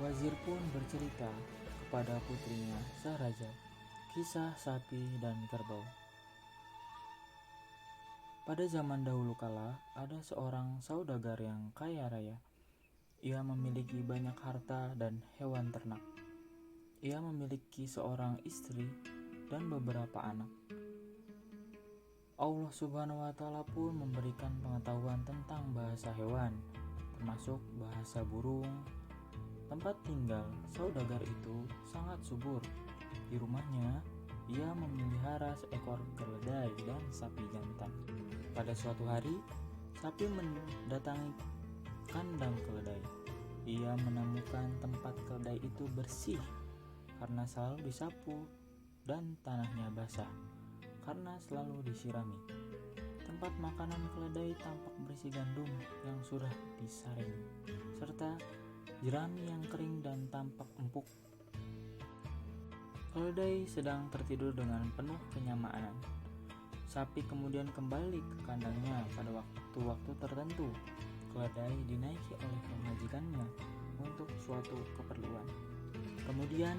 Wazir pun bercerita kepada putrinya sang raja kisah sapi dan kerbau. Pada zaman dahulu kala, ada seorang saudagar yang kaya raya. Ia memiliki banyak harta dan hewan ternak. Ia memiliki seorang istri dan beberapa anak. Allah Subhanahu wa Ta'ala pun memberikan pengetahuan tentang bahasa hewan, termasuk bahasa burung. Tempat tinggal saudagar itu sangat subur. Di rumahnya, ia memelihara seekor keledai dan sapi jantan. Pada suatu hari, sapi mendatangi kandang keledai. Ia menemukan tempat keledai itu bersih karena selalu disapu dan tanahnya basah karena selalu disirami. Tempat makanan keledai tampak berisi gandum yang sudah disaring, serta jerami yang kering dan tampak empuk. Keledai sedang tertidur dengan penuh kenyamanan. Sapi kemudian kembali ke kandangnya pada waktu-waktu tertentu. Keledai dinaiki oleh pemajikannya untuk suatu keperluan. Kemudian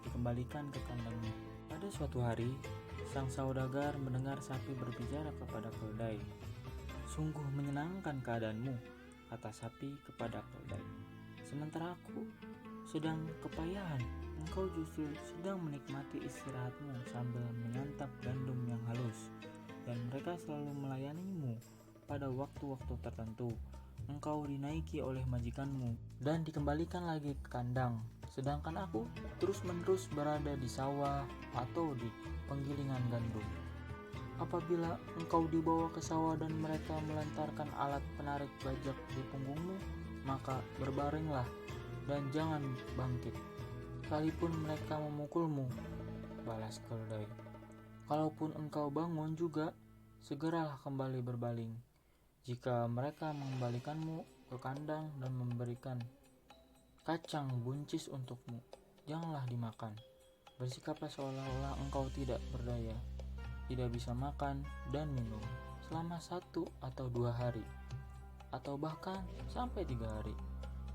dikembalikan ke kandangnya. Pada suatu hari, sang saudagar mendengar sapi berbicara kepada keledai. "Sungguh menyenangkan keadaanmu," kata sapi kepada keledai. "Sementara aku sedang kepayahan, engkau justru sedang menikmati istirahatmu sambil menyantap gandum yang halus, dan mereka selalu melayanimu pada waktu-waktu tertentu. Engkau dinaiki oleh majikanmu dan dikembalikan lagi ke kandang, sedangkan aku terus-menerus berada di sawah atau di penggilingan gandum. Apabila engkau dibawa ke sawah dan mereka melantarkan alat penarik bajak di punggungmu, maka berbaringlah dan jangan bangkit, sekalipun mereka memukulmu," balas keledai. "Kalaupun engkau bangun juga, segeralah kembali berbaling. Jika mereka mengembalikanmu ke kandang dan memberikan kacang buncis untukmu, janganlah dimakan. Bersikaplah seolah-olah engkau tidak berdaya, tidak bisa makan dan minum selama 1 atau 2 hari, atau bahkan sampai 3 hari.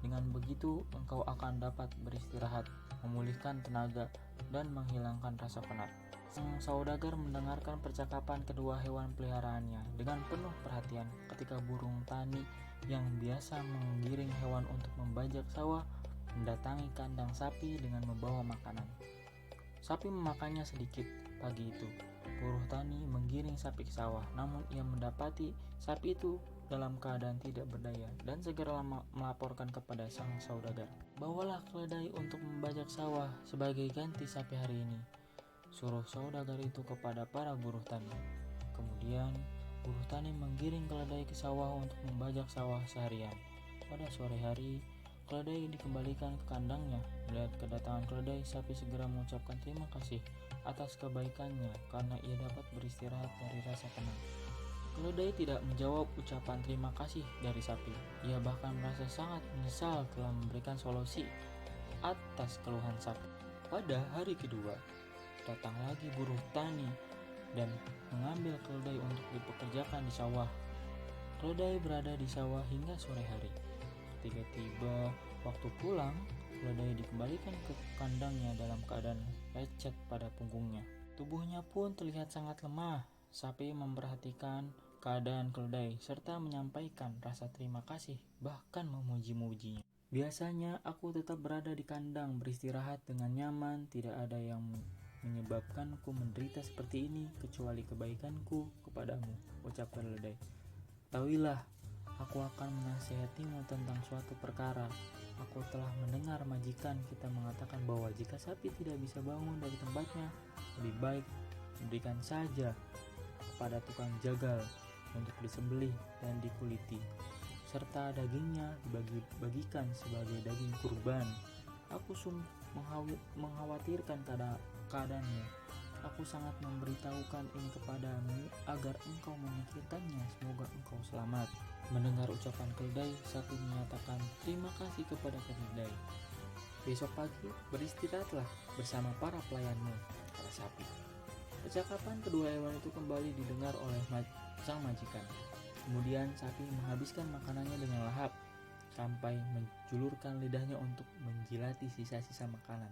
Dengan begitu engkau akan dapat beristirahat, memulihkan tenaga, dan menghilangkan rasa penat." Sang saudagar mendengarkan percakapan kedua hewan peliharaannya dengan penuh perhatian ketika burung tani yang biasa menggiring hewan untuk membajak sawah mendatangi kandang sapi dengan membawa makanan. Sapi memakannya sedikit pagi itu. Buruh tani menggiring sapi ke sawah, namun ia mendapati sapi itu dalam keadaan tidak berdaya dan segera melaporkan kepada sang saudagar. "Bawalah keledai untuk membajak sawah sebagai ganti sapi hari ini," suruh saudagar itu kepada para buruh tani. Kemudian buruh tani menggiring keledai ke sawah untuk membajak sawah seharian. Pada sore hari, keledai dikembalikan ke kandangnya. Melihat kedatangan keledai, sapi segera mengucapkan terima kasih atas kebaikannya karena ia dapat beristirahat dari rasa penat. Keledai tidak menjawab ucapan terima kasih dari sapi. Ia bahkan merasa sangat menyesal telah memberikan solusi atas keluhan sapi. Pada hari kedua, datang lagi buruh tani dan mengambil keledai untuk dipekerjakan di sawah. Keledai berada di sawah hingga sore hari. Ketika tiba waktu pulang, keledai dikembalikan ke kandangnya dalam keadaan lecet pada punggungnya. Tubuhnya pun terlihat sangat lemah. Sapi memperhatikan keadaan keledai serta menyampaikan rasa terima kasih, bahkan memuji-mujinya. "Biasanya aku tetap berada di kandang beristirahat dengan nyaman, tidak ada yang menyebabkanku menderita seperti ini kecuali kebaikanku kepadamu," ucap keledai. "Tahuilah, aku akan menasihatimu tentang suatu perkara. Aku telah mendengar majikan kita mengatakan bahwa jika sapi tidak bisa bangun dari tempatnya, lebih baik diberikan saja kepada tukang jagal untuk disembelih dan dikuliti, serta dagingnya dibagi-bagikan sebagai daging kurban. Aku sungguh mengkhawatirkan keadaanmu. Aku sangat memberitahukan ini kepadamu agar engkau memikirkannya. Semoga engkau selamat." Mendengar ucapan keledai, sapi menyatakan terima kasih kepada keledai. "Besok pagi beristirahatlah bersama para pelayanmu," kata sapi. Percakapan kedua hewan itu kembali didengar oleh sang majikan. Kemudian sapi menghabiskan makanannya dengan lahap. sampai menjulurkan lidahnya untuk menjilati sisa-sisa makanan.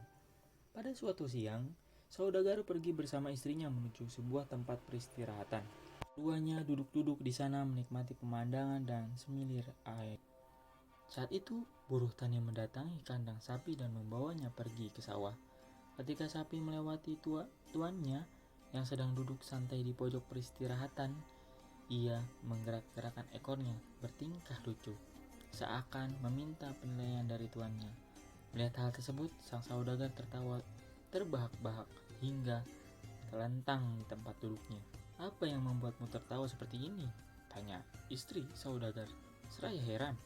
Pada suatu siang, saudagar pergi bersama istrinya menuju sebuah tempat peristirahatan. Keduanya duduk-duduk di sana menikmati pemandangan dan semilir air. Saat itu, buruh tani mendatangi kandang sapi dan membawanya pergi ke sawah. Ketika sapi melewati tuannya yang sedang duduk santai di pojok peristirahatan, ia menggerak-gerakkan ekornya bertingkah lucu, seakan meminta penilaian dari tuannya. Melihat hal tersebut, sang saudagar tertawa terbahak-bahak hingga terlentang di tempat duduknya. "Apa yang membuatmu tertawa seperti ini?" tanya istri saudagar. Seraya heran.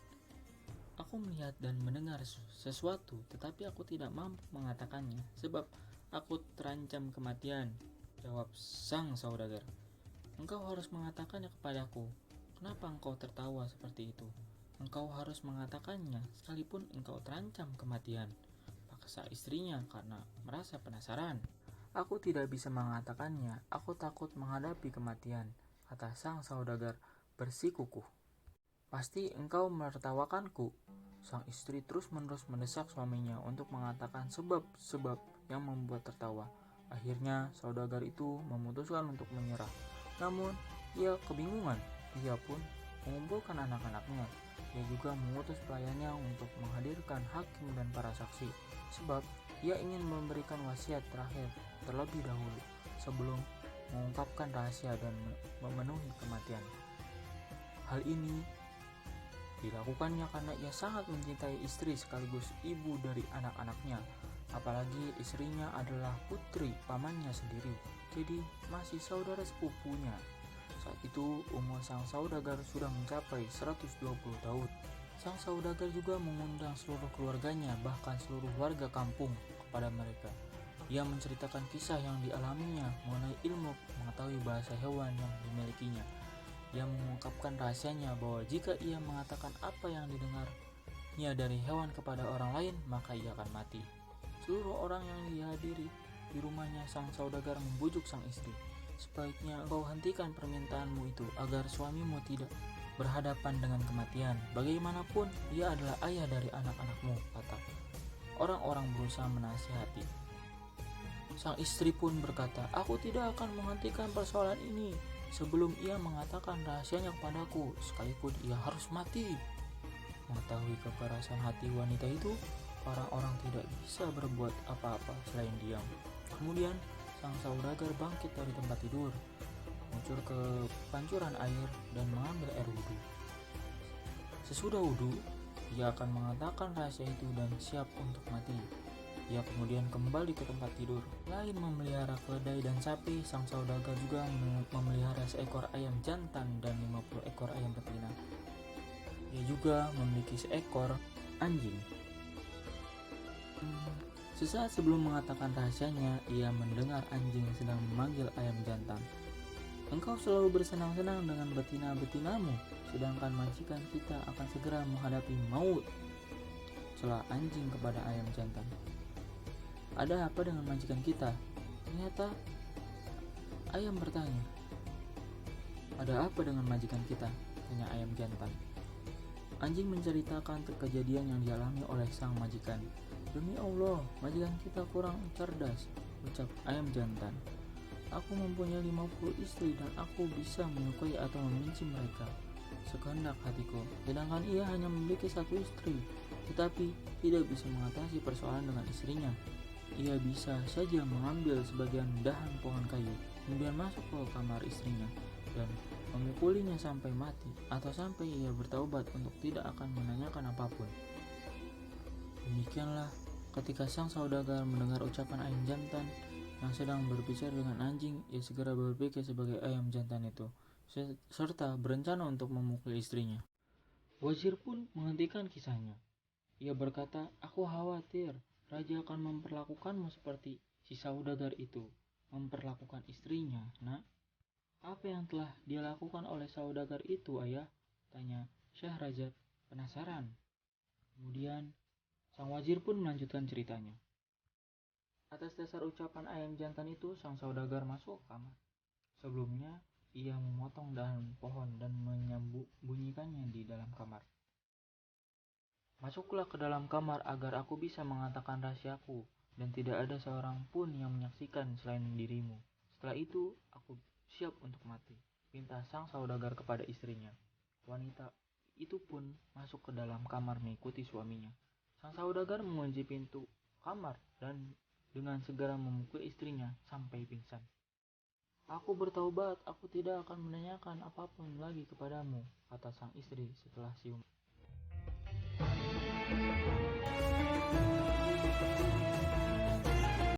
"Aku melihat dan mendengar sesuatu, tetapi aku tidak mampu mengatakannya, sebab aku terancam kematian," jawab sang saudagar. "Engkau harus mengatakannya kepadaku. Kenapa engkau tertawa seperti itu? Engkau harus mengatakannya sekalipun engkau terancam kematian," paksa istrinya karena merasa penasaran. "Aku tidak bisa mengatakannya, aku takut menghadapi kematian," kata sang saudagar bersikukuh. "Pasti engkau menertawakanku." Sang istri terus-menerus mendesak suaminya untuk mengatakan sebab-sebab yang membuat tertawa. Akhirnya saudagar itu memutuskan untuk menyerah. Namun ia kebingungan. Ia pun mengumpulkan anak-anaknya. Ia juga mengutus pelayannya untuk menghadirkan hakim dan para saksi, sebab ia ingin memberikan wasiat terakhir terlebih dahulu sebelum mengungkapkan rahasia dan memenuhi kematian. Hal ini dilakukannya karena ia sangat mencintai istri sekaligus ibu dari anak-anaknya. Apalagi istrinya adalah putri pamannya sendiri, jadi masih saudara sepupunya. Saat itu umur sang saudagar sudah mencapai 120 tahun. Sang saudagar juga mengundang seluruh keluarganya, bahkan seluruh warga kampung, kepada mereka. Ia menceritakan kisah yang dialaminya mengenai ilmu mengetahui bahasa hewan yang dimilikinya. Ia mengungkapkan rahasianya bahwa jika ia mengatakan apa yang didengarnya dari hewan kepada orang lain, maka ia akan mati. Seluruh orang yang dihadiri di rumahnya sang saudagar membujuk sang istri. "Sebaiknya engkau hentikan permintaanmu itu agar suamimu tidak berhadapan dengan kematian. Bagaimanapun dia adalah ayah dari anak-anakmu," kata. Orang-orang berusaha menasihati. Sang istri pun berkata, "Aku tidak akan menghentikan persoalan ini sebelum ia mengatakan rahasianya kepadaku, sekalipun ia harus mati." Mengetahui kekerasan hati wanita itu, para orang tidak bisa berbuat apa-apa selain diam. Kemudian sang saudagar bangkit dari tempat tidur, meluncur ke pancuran air dan mengambil air wudhu. Sesudah wudhu, ia akan mengatakan rahasia itu dan siap untuk mati. Ia kemudian kembali ke tempat tidur. Selain memelihara keledai dan sapi, sang saudagar juga memelihara seekor ayam jantan dan 50 ekor ayam betina. Ia juga memiliki seekor anjing. Sesaat sebelum mengatakan rahasianya, ia mendengar anjing sedang memanggil ayam jantan. "Engkau selalu bersenang-senang dengan betina-betinamu, sedangkan majikan kita akan segera menghadapi maut," celah anjing kepada ayam jantan. "Ada apa dengan majikan kita?" ternyata ayam bertanya. "Ada apa dengan majikan kita?" tanya ayam jantan. Anjing menceritakan kejadian yang dialami oleh sang majikan. "Demi Allah, majikan kita kurang cerdas," ucap ayam jantan. "Aku mempunyai 50 istri dan aku bisa menyukai atau membenci mereka sekehendak hatiku. Sedangkan ia hanya memiliki satu istri, tetapi tidak bisa mengatasi persoalan dengan istrinya. Ia bisa saja mengambil sebagian dahan pohon kayu, kemudian masuk ke kamar istrinya dan memukulinya sampai mati, atau sampai ia bertaubat untuk tidak akan menanyakan apapun." Demikianlah ketika sang saudagar mendengar ucapan ayam jantan yang sedang berbicara dengan anjing, ia segera berpikir sebagai ayam jantan itu, serta berencana untuk memukul istrinya. Wazir pun menghentikan kisahnya. Ia berkata, "Aku khawatir raja akan memperlakukanmu seperti si saudagar itu memperlakukan istrinya, nak." "Apa yang telah dia lakukan oleh saudagar itu, ayah?" tanya Syahrazad penasaran. Kemudian sang wazir pun melanjutkan ceritanya. Atas dasar ucapan ayam jantan itu, sang saudagar masuk ke kamar. Sebelumnya, ia memotong dahan pohon dan menyembunyikannya di dalam kamar. Masuklah ke dalam kamar agar aku bisa mengatakan rahasiaku dan tidak ada seorang pun yang menyaksikan selain dirimu. Setelah itu, aku siap untuk mati, pinta sang saudagar kepada istrinya. Wanita itu pun masuk ke dalam kamar mengikuti suaminya. Sang saudagar mengunci pintu kamar dan dengan segera memukul istrinya sampai pingsan. Aku bertaubat, aku tidak akan menanyakan apapun lagi kepadamu, kata sang istri setelah sium.